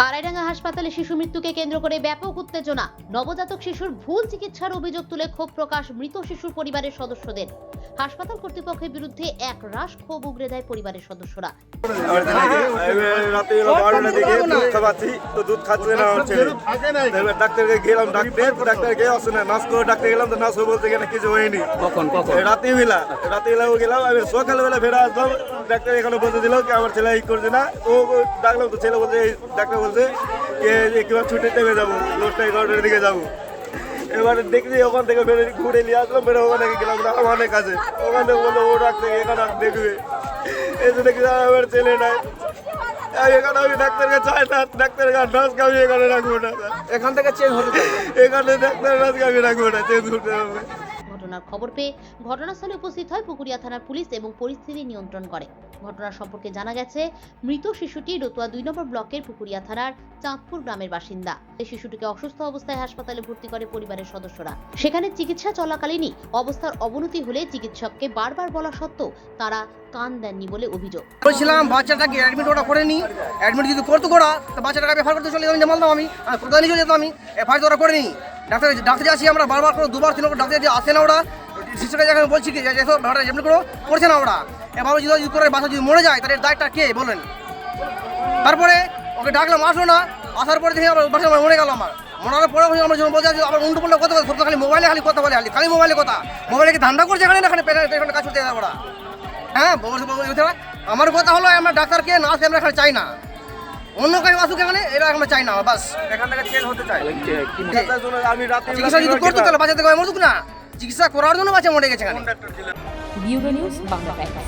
আড়াইডাঙ্গা হাসপাতালে শিশু মৃত্যুকে কেন্দ্র করে ব্যাপক উত্তেজনা। নবজাতক শিশুর ভুল চিকিৎসার অভিযোগ তুলে ক্ষোভ প্রকাশ মৃত শিশুর পরিবারের সদস্যদের। হাসপাতাল কর্তৃপক্ষের বিরুদ্ধে এক রাশ ক্ষোভ উগরে দেয় পরিবারের সদস্যরা। দুধ খাচ্ছে না, ডাক্তারকে গেলাম, ডাক্তার গিয়ে আসে না, নার্স করে ডাক্তার গেলাম, তো নার্স বলতে গেলে কিছু হয়নি। রাত্রিবেলা গেলাম, আমি সকালবেলা ফেরা আসলাম, ডাক্তার এখানে বলতে দিল কি আমার ছেলে এই করছে না। ও ডাকলাম তো ছেলে বলছে, ডাক্তার বলছে কিংবা ছুটির টাইমে যাবো, 10টা 11টার দিকে যাবো। এবারে দেখছি ওখান থেকে বেরো ঘুরে নিয়ে আসলাম, বেরো ওখানে গেলাম আমার কাছে, ওখান থেকে বললো ও ডাক্তার এখানে দেখবে। এই জন্য কি আমার ছেলে নাই, এখানে আমি ডাক্তারকে চাই না, ডাক্তারের নার্সকে আমি এখানে রাখবো না, এখান থেকে চেঞ্জ হতে চাই, এখানে ডাক্তারের নার্সকে আমি রাখবো না, চেঞ্জ করতে হবে। ঘটনার খবর পেয়ে ঘটনাস্থলে উপস্থিত হয় পুকুরিয়া থানার পুলিশ এবং পরিস্থিতি নিয়ন্ত্রণ করে। ঘটনার সম্পর্কে জানা গেছে, মৃত শিশুটি রতুয়া 2 নম্বর ব্লকের পুকুরিয়া থানার চাঁদপুর গ্রামের বাসিন্দা। এই শিশুটিকে অসুস্থ অবস্থায় হাসপাতালে ভর্তি করে পরিবারের সদস্যরা। সেখানে চিকিৎসা চলাকালীনই অবস্থার অবনতি হলে চিকিৎসককে বারবার বলা সত্ত্বেও তারা কান দেননি বলে অভিযোগ। বলছিলাম বাচ্চাটাকে অ্যাডমিট ওটা করেনি, অ্যাডমিট যদি করতো করা তো বাচ্চাটাকে এফআইআর করতে চলে যেতাম, জামালতাম আমি প্রধানই চলে যেতাম, আমি এফআইআর ওরা করেনি। ডাক্তার যাচ্ছি আমরা বারবার করে 2বার 3বার ডাক্তার যে আসে না, ওরা শিশুটা যখন বলছি কি যেসব এমনি করে করছে না ওরা। এবার যদি করে বাচ্চা যদি মরে যায় তাহলে দায়টা কে বলেন। তারপরে ওকে ডাকলাম, আসলো না, আসার পরে দেখি আমার বাচ্চা মরে গেল। আমার মরার পরে আমরা যখন বলছি আবার উল্টো পাল্টা কথা বলে, খালি মোবাইলে খালি কথা বলে, খালি মোবাইলে কথা, মোবাইলে কি ধান্দা করছে এখানে, এখানে কাজ করতে যায় ওরা। হ্যাঁ, আমার কথা হলো আমরা ডাক্তারকে নার্স আমরা এখানে চাই না, অন্য কাজ আসুক এখানে, এরা আমরা চাই না, বাস এখান থেকে চেঞ্জ হতে চাই। আমি রাতে চিকিৎসা যদি করতো তাহলে বাচ্চা থেকে মরুক না, চিকিৎসা করার জন্য বাচ্চা মরে গেছে এখানে। Bureau news Bangla Times.